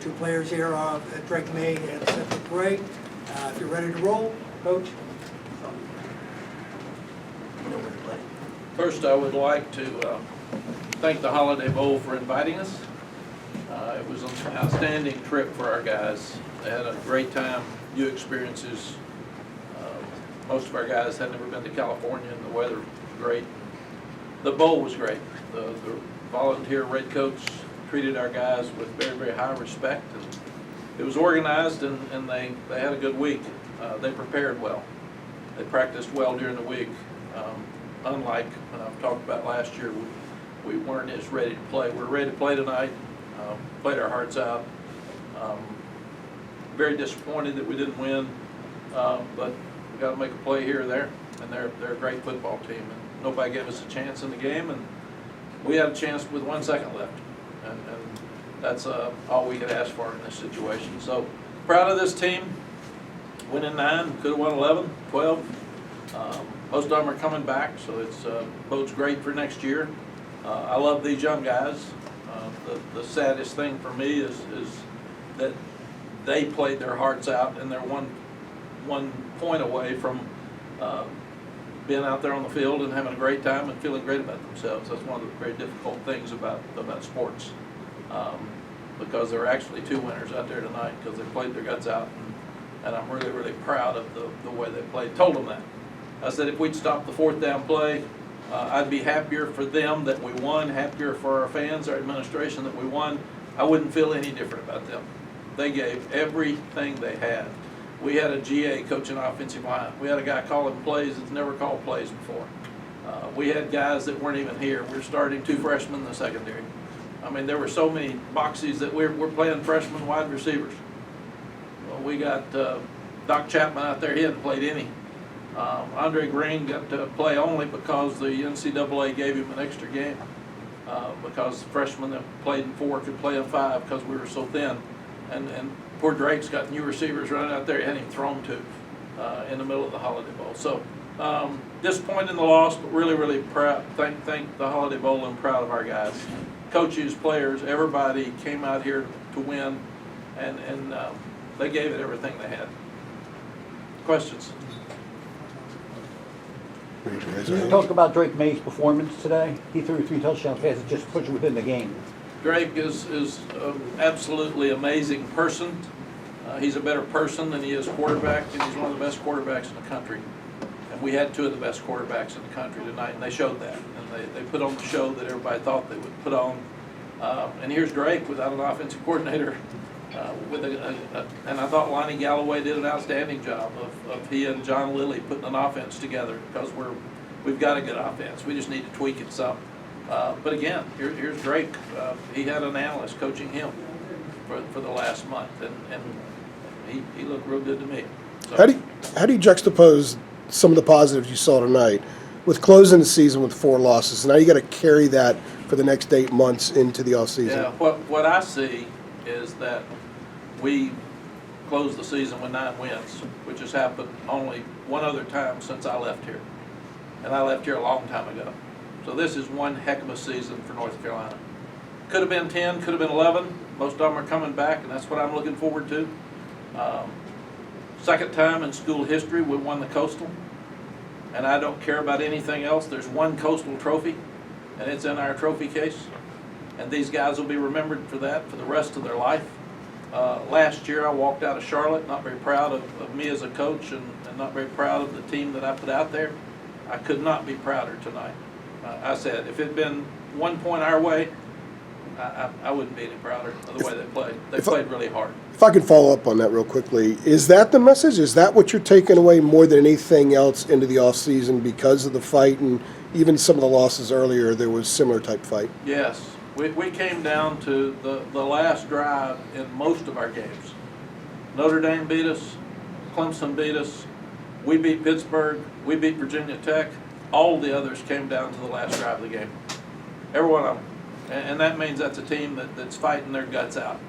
two players here, Drake Maye and Cedric Gray. If you're ready to roll, Coach. First, I would like to thank the Holiday Bowl for inviting us. It was an outstanding trip for our guys. They had a great time, new experiences. Most of our guys had never been to California, and the weather was great. The bowl was great. The volunteer red coats treated our guys with very, very high respect. And it was organized, and they had a good week. They prepared well. They practiced well during the week. Unlike I've talked about last year, we weren't as ready to play. We're ready to play tonight. Played our hearts out. Very disappointed that we didn't win, but we got to make a play here or there. And they're a great football team. And nobody gave us a chance in the game, and we had a chance with 1 second left. And that's all we could ask for in this situation. So proud of this team. Winning 9, could have won 11, 12. Most of them are coming back, so it's bodes great for next year. I love these young guys. The saddest thing for me is that they played their hearts out, and they're one point away from being out there on the field and having a great time and feeling great about themselves. That's one of the very difficult things about sports, because there are actually 2 winners out there tonight because they played their guts out, and I'm really, really proud of the way they played. Told them that. I said if we'd stop the 4th down play, I'd be happier for them that we won, happier for our fans, our administration that we won. I wouldn't feel any different about them. They gave everything they had. We had a GA coaching offensive line. We had a guy calling plays that's never called plays before. We had guys that weren't even here. We're starting 2 freshmen in the secondary. I mean, there were so many boxes that we're playing freshman wide receivers. Well, we got Doc Chapman out there. He hadn't played any. Andre Green got to play only because the NCAA gave him an extra game, because freshmen that played in 4 could play in 5 because we were so thin. And poor Drake's got new receivers running out there he hadn't even thrown to in the middle of the Holiday Bowl. So disappointed in the loss, but really, really proud. Thank the Holiday Bowl and proud of our guys. Coaches, players, everybody came out here to win, and they gave it everything they had. Questions? Can you talk about Drake Maye's performance today? He threw 3 touchdown passes, just put you within the game. Drake is an absolutely amazing person. He's a better person than he is quarterback, and he's one of the best quarterbacks in the country. And we had 2 of the best quarterbacks in the country tonight, and they showed that. And they put on the show that everybody thought they would put on. And here's Drake without an offensive coordinator. And I thought Lonnie Galloway did an outstanding job of he and John Lilly putting an offense together, because we've got a good offense. We just need to tweak it some. But again, here's Drake. He had an analyst coaching him for the last month, and he looked real good to me. So, How do you juxtapose some of the positives you saw tonight with closing the season with 4 losses? Now you got to carry that for the next 8 months into the offseason. Yeah, what I see is that we closed the season with 9 wins, which has happened only one other time since I left here. And I left here a long time ago. So this is one heck of a season for North Carolina. Could have been 10, could have been 11. Most of them are coming back, and that's what I'm looking forward to. Second time in school history we won the Coastal. And I don't care about anything else. There's one Coastal trophy, and it's in our trophy case. And these guys will be remembered for that for the rest of their life. Last year I walked out of Charlotte not very proud of me as a coach, and not very proud of the team that I put out there. I could not be prouder tonight. I said if it had been 1 point our way, I wouldn't be any prouder of the way they played. They played really hard. If I could follow up on that real quickly, is that the message? Is that what you're taking away more than anything else into the offseason because of the fight, and even some of the losses earlier, there was similar type fight? Yes. We came down to the last drive in most of our games. Notre Dame beat us. Clemson beat us. We beat Pittsburgh. We beat Virginia Tech. All the others came down to the last drive of the game. Every one of them. And that means that's a team that's fighting their guts out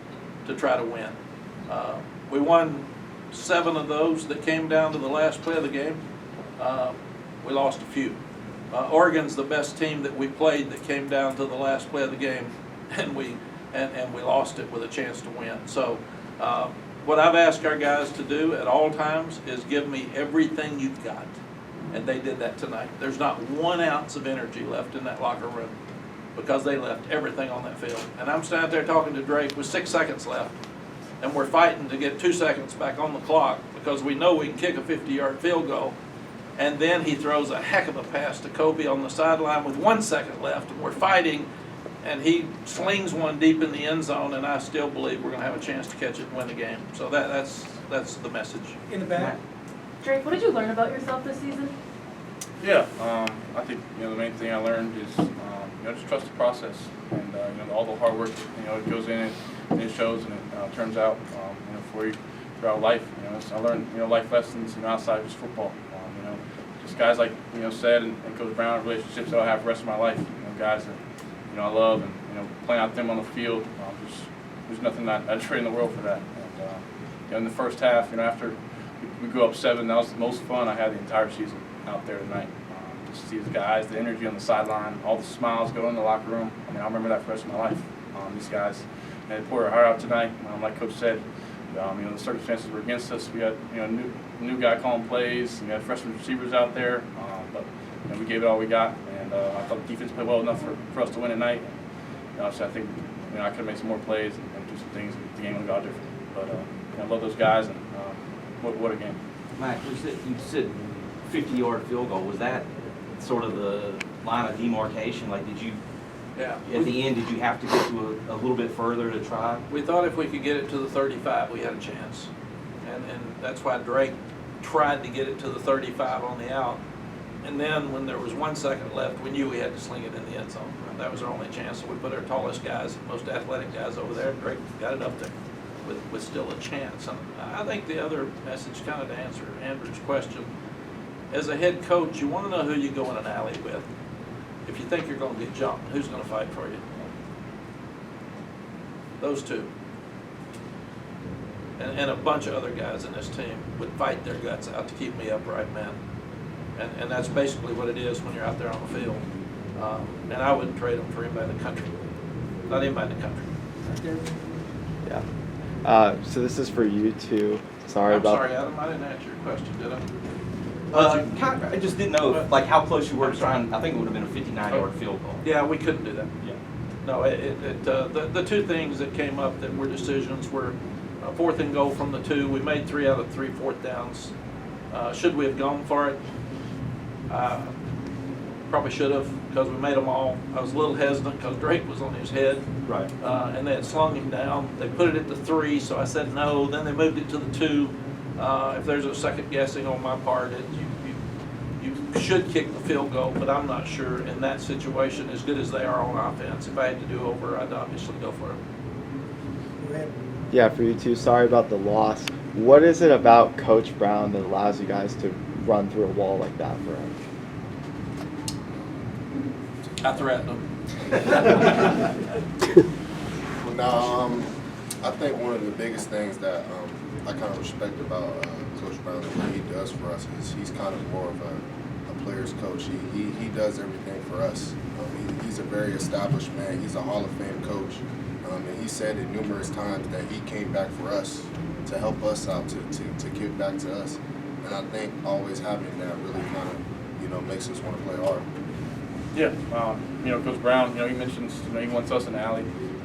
to try to win. We won 7 of those that came down to the last play of the game. We lost a few. Oregon's the best team that we played that came down to the last play of the game, and we and we lost it with a chance to win. So what I've asked our guys to do at all times is give me everything you've got. And they did that tonight. There's not 1 ounce of energy left in that locker room because they left everything on that field. And I'm standing there talking to Drake with 6 seconds left, and we're fighting to get 2 seconds back on the clock because we know we can kick a 50-yard field goal. And then he throws a heck of a pass to Kobe on the sideline with 1 second left, and we're fighting, and he slings one deep in the end zone, and I still believe we're going to have a chance to catch it and win the game. So that's the message. In the back. Drake, what did you learn about yourself this season? Yeah, I think the main thing I learned is just trust the process, and all the hard work it goes in it, and it shows, and it turns out for you throughout life. I learned life lessons outside of just football. Just guys like Ced and Coach Brown, relationships that I'll have the rest of my life. Guys that I love, and playing out them on the field. There's nothing I'd trade in the world for that. And in the first half, after we go up 7, that was the most fun I had the entire season out there tonight. Just see the guys, the energy on the sideline, all the smiles going in the locker room. I remember that for the rest of my life. These guys, they poured their heart out tonight. Like Coach said, the circumstances were against us. We had a new guy calling plays. We had freshman receivers out there, but we gave it all we got. And I thought the defense played well enough for us to win tonight. So I think I could have made some more plays and do some things. The game would have gone different. But I love those guys, and what a game. Mack, you said 50-yard field goal. Was that sort of the line of demarcation? Like, did you, at the end, did you have to get to a little bit further to try? We thought if we could get it to the 35, we had a chance. And that's why Drake tried to get it to the 35 on the out. And then when there was 1 second left, we knew we had to sling it in the end zone. That was our only chance. So we put our tallest guys, most athletic guys over there. Drake got it up there with still a chance. And I think the other message, kind of to answer Andrew's question, as a head coach, you want to know who you go in an alley with. If you think you're going to get jumped, who's going to fight for you? Those two. And a bunch of other guys in this team would fight their guts out to keep me upright, man. And that's basically what it is when you're out there on the field. And I wouldn't trade them for anybody in the country. Not anybody in the country. Yeah. So this is for you too. Sorry, Adam, I didn't answer your question, did I? I just didn't know like how close you were to trying. I think it would have been a 59-yard field goal. Yeah, we couldn't do that. Yeah. No, the two things that came up that were decisions were 4th and goal from the 2. We made 3 out of 3 4th downs. Should we have gone for it? Probably should have, because we made them all. I was a little hesitant because Drake was on his head. Right. And they had slung him down. They put it at the 3, so I said no. Then they moved it to the 2. If there's a second guessing on my part, you should kick the field goal, but I'm not sure in that situation, as good as they are on offense. If I had to do over, I'd obviously go for it. Go ahead. Yeah, for you too. Sorry about the loss. What is it about Coach Brown that allows you guys to run through a wall like that for him? I threatened him. No, I think one of the biggest things that I kind of respect about Coach Brown and what he does for us is he's kind of more of a player's coach. He does everything for us. He's a very established man. He's a Hall of Fame coach. And he said it numerous times that he came back for us to help us out, to give back to us. And I think always having that really kind of, makes us want to play hard. Yeah, Coach Brown, he mentions, he wants us in the alley,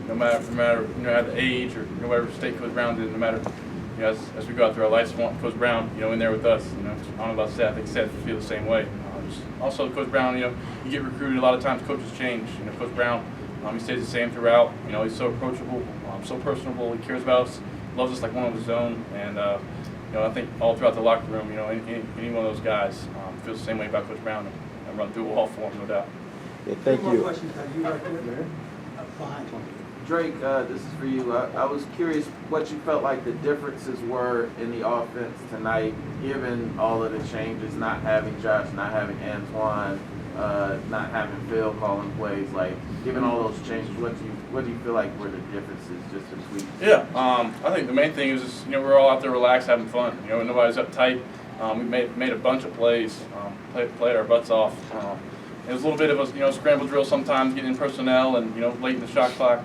no matter the age or whatever state Coach Brown did, no matter, as we go out through our lives, we want Coach Brown, in there with us. I don't know about Seth. I think Seth feel the same way. Also, Coach Brown, you get recruited a lot of times. Coaches change. Coach Brown, he stays the same throughout. He's so approachable, so personable. He cares about us, loves us like one of his own, and I think all throughout the locker room, any one of those guys feels the same way about Coach Brown and run through a wall for him, no doubt. Yeah, thank More you. questions, you right there. Behind. Drake, this is for you. I was curious what you felt like the differences were in the offense tonight, given all of the changes, not having Josh, not having Antoine, not having Phil calling plays. Like, given all those changes, what do you feel like were the differences just this week? Yeah, I think the main thing is just, we're all out there relaxed, having fun. Nobody's uptight. We made a bunch of plays, played our butts off. it was a little bit of a scramble drill sometimes, getting in personnel and late in the shot clock.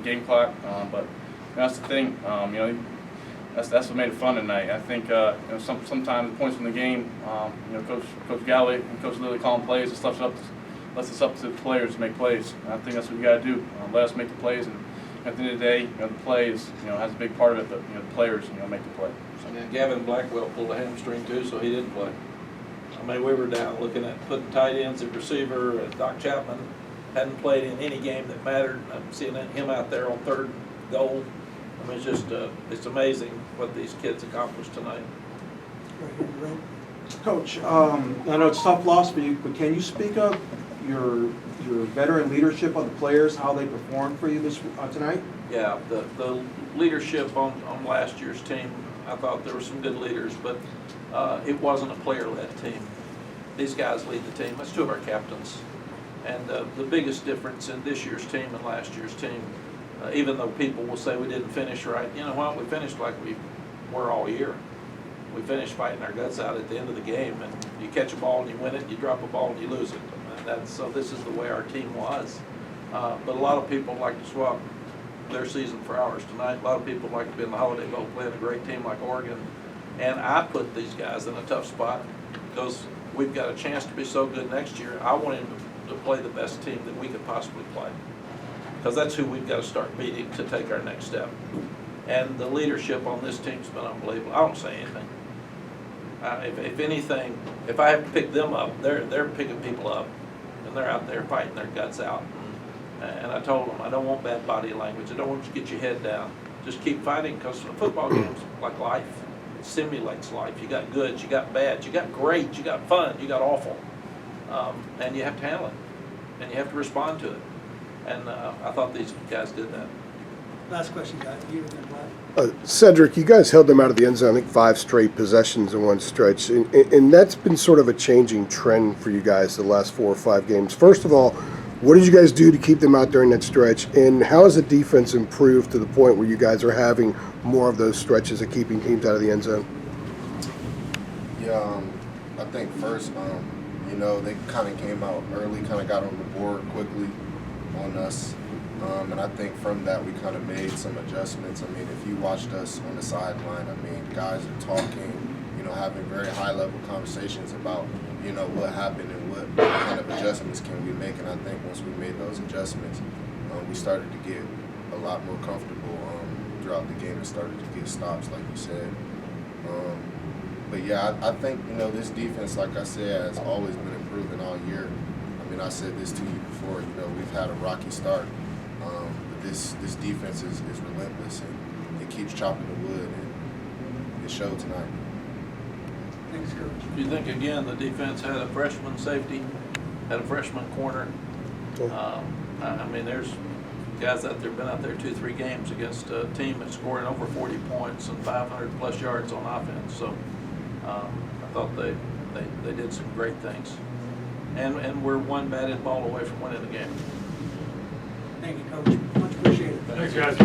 Game clock. But that's the thing. That's what made it fun tonight. I think sometimes the points from the game, Coach Galloway and Coach Lilly calling plays and stuff lets us up to the players to make plays. And I think that's what we got to do. Let us make the plays, and at the end of the day, the plays has a big part of it. But the players make the play. And then Gavin Blackwell pulled a hamstring too, so he didn't play. I mean, we were down looking at putting tight ends at receiver. Doc Chapman hadn't played in any game that mattered. I'm seeing him out there on third goal. I mean, it's just it's amazing what these kids accomplished tonight. Coach, I know it's a tough loss for you, but can you speak of your veteran leadership of the players, how they performed for you tonight? Yeah, the leadership on last year's team, I thought there were some good leaders, but it wasn't a player-led team. These guys lead the team. That's two of our captains. And the biggest difference in this year's team and last year's team, even though people will say we didn't finish right, you know what? We finished like we were all year. We finished fighting our guts out at the end of the game, and you catch a ball and you win it, you drop a ball and you lose it. And so this is the way our team was. But a lot of people like to swap their season for ours tonight. A lot of people like to be in the Holiday Bowl playing a great team like Oregon. And I put these guys in a tough spot because we've got a chance to be so good next year. I want him to play the best team that we could possibly play, because that's who we've got to start beating to take our next step. And the leadership on this team's been unbelievable. I don't say anything. If anything, if I have to pick them up, they're picking people up, and they're out there fighting their guts out. And I told them, I don't want bad body language. I don't want you to get your head down. Just keep fighting, because a football game's like life. It simulates life. You got goods, you got bads, you got great, you got fun, you got awful. And you have to handle it, and you have to respond to it. And I thought these guys did that. Last question, guys. You and then Black. Cedric, you guys held them out of the end zone, I think 5 straight possessions in one stretch, and that's been sort of a changing trend for you guys the last 4 or 5 games. First of all, what did you guys do to keep them out during that stretch, and how has the defense improved to the point where you guys are having more of those stretches of keeping teams out of the end zone? Yeah, I think first, they kind of came out early, kind of got on the board quickly on us. And I think from that we kind of made some adjustments. I mean, if you watched us on the sideline, I mean, guys are talking, having very high-level conversations about, what happened and what kind of adjustments can we make. And I think once we made those adjustments, we started to get a lot more comfortable throughout the game and started to get stops, like you said. But yeah, I think, this defense, like I said, has always been improving all year. I mean, I said this to you before, we've had a rocky start. But this defense is relentless, and it keeps chopping the wood, and it showed tonight. Thanks, Coach. Do you think, again, the defense had a freshman safety, had a freshman corner? I mean, there's guys out there, been out there 2-3 games against a team that's scoring over 40 points and 500+ yards on offense. So I thought they did some great things. And we're one batted ball away from winning the game. Thank you, Coach. Much appreciated. Thanks, guys.